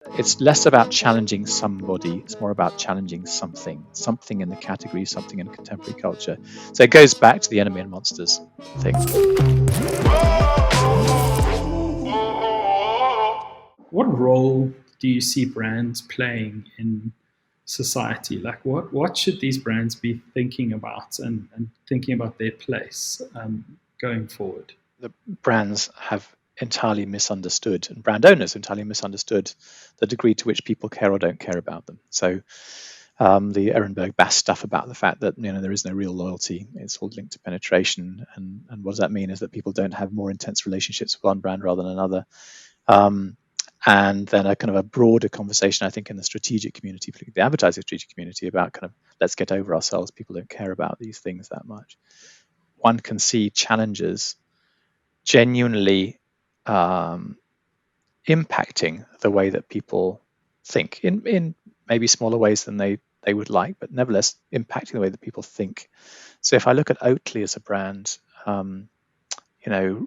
It's less about challenging somebody, it's more about challenging something in the category, something in contemporary culture. So it goes back to the enemy and monsters thing. What role do you see brands playing in society? Like, what should these brands be thinking about and thinking about their place going forward? The brands have entirely misunderstood, and brand owners entirely misunderstood the degree to which people care or don't care about them. So the Ehrenberg Bass stuff about the fact that there is no real loyalty, it's all linked to penetration, and what does that mean is that people don't have more intense relationships with one brand rather than another. And then a kind of a broader conversation, I think, in the strategic community, particularly the advertising strategic community, about kind of let's get over ourselves. People don't care about these things that much. One can see challenges genuinely impacting the way that people think in maybe smaller ways than they would like, but nevertheless impacting the way that people think. So if I look at Oatly as a brand,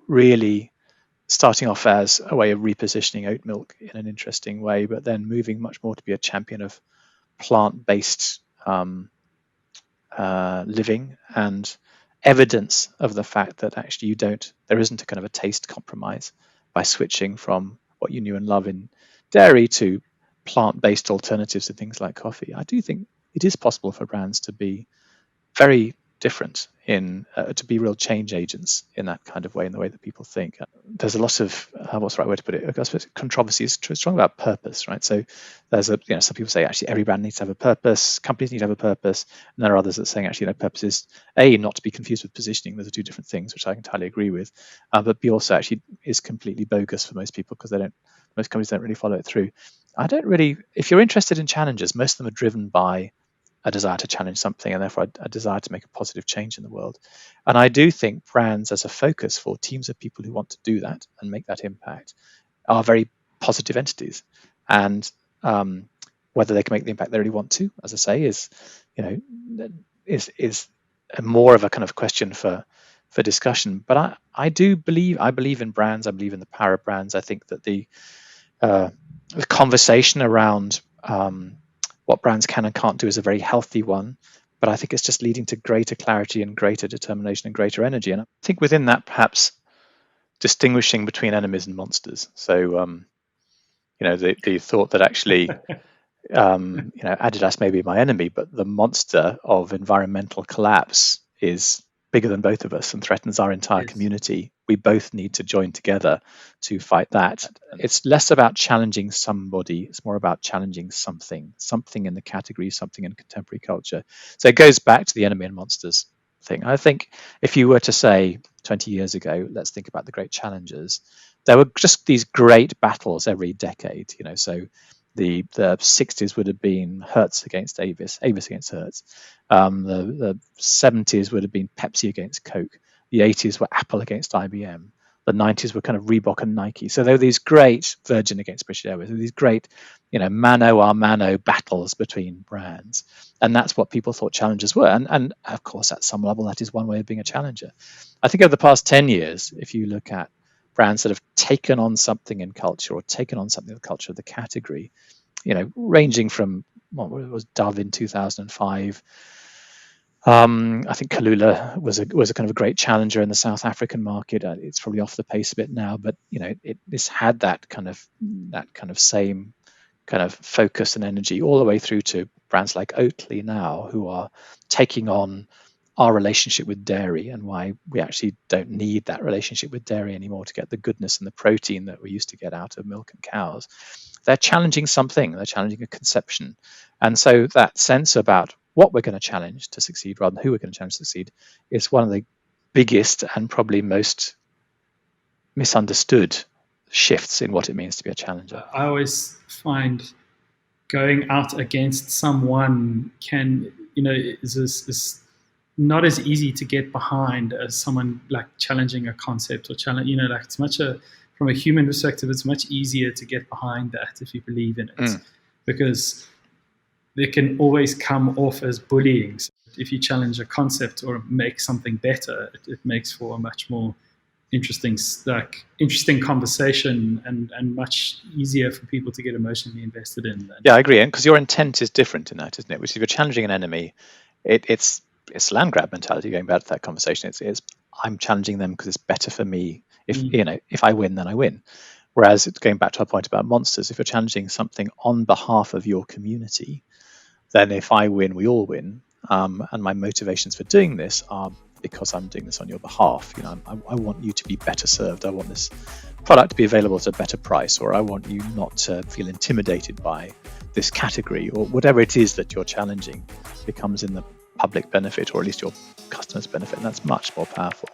really starting off as a way of repositioning oat milk in an interesting way, but then moving much more to be a champion of plant-based living and evidence of the fact that actually there isn't a kind of a taste compromise by switching from what you knew and love in dairy to plant-based alternatives to things like coffee. I do think it is possible for brands to be very different to be real change agents in that kind of way, in the way that people think. There's a lot of what's the right way to put it? I suppose controversy is strong about purpose, right? So there's some people say actually every brand needs to have a purpose, companies need to have a purpose, and there are others that saying actually purpose is not to be confused with positioning. Those are two different things, which I entirely agree with. But B also actually is completely bogus for most people because most companies don't really follow it through. I don't really. If you're interested in challenges, most of them are driven by a desire to challenge something and therefore a desire to make a positive change in the world. And I do think brands as a focus for teams of people who want to do that and make that impact are very positive entities. And whether they can make the impact they really want to, as I say, is more of a kind of question for discussion. But I believe in brands. I believe in the power of brands. I think that the conversation around what brands can and can't do is a very healthy one, but I think it's just leading to greater clarity and greater determination and greater energy. And I think within that, perhaps distinguishing between enemies and monsters. So, the thought that actually, Adidas may be my enemy, but the monster of environmental collapse is bigger than both of us and threatens our entire community. We both need to join together to fight that. It's less about challenging somebody, it's more about challenging something in the category, something in contemporary culture. So it goes back to the enemy and monsters thing. I think if you were to say 20 years ago, let's think about the great challenges, there were just these great battles every decade, so the 60s would have been Hertz against Avis against Hertz. The 70s would have been Pepsi against Coke. The 80s were Apple against IBM. The 90s were kind of Reebok and Nike. So there were these great Virgin against British Airways. There were these great, mano a mano battles between brands. And that's what people thought challenges were. And of course, at some level, that is one way of being a challenger. I think over the past 10 years, if you look at brands that have taken on something in culture or taken on something in the culture of the category, ranging from what was Dove in 2005. I think Kalula was a kind of a great challenger in the South African market. It's probably off the pace a bit now, but it's had that kind of same kind of focus and energy all the way through to brands like Oatly now, who are taking on our relationship with dairy and why we actually don't need that relationship with dairy anymore to get the goodness and the protein that we used to get out of milk and cows. They're challenging something, they're challenging a conception. And so that sense about what we're going to challenge to succeed rather than who we're going to challenge to succeed is one of the biggest and probably most misunderstood shifts in what it means to be a challenger. I always find going out against someone is not as easy to get behind as someone like challenging a concept or challenge. It's from a human perspective, it's much easier to get behind that if you believe in it, because they can always come off as bullying. So if you challenge a concept or make something better, it makes for a much more interesting conversation and much easier for people to get emotionally invested in. Yeah, I agree. And because your intent is different in that, isn't it? Which if you're challenging an enemy, it's land grab mentality. Going back to that conversation, it's I'm challenging them because it's better for me. If I win, then I win. Whereas going back to our point about monsters, if you're challenging something on behalf of your community, then if I win, we all win. And my motivations for doing this are because I'm doing this on your behalf. I want you to be better served. I want this product to be available at a better price, or I want you not to feel intimidated by this category, or whatever it is that you're challenging becomes in the public benefit, or at least your customers' benefit, and that's much more powerful.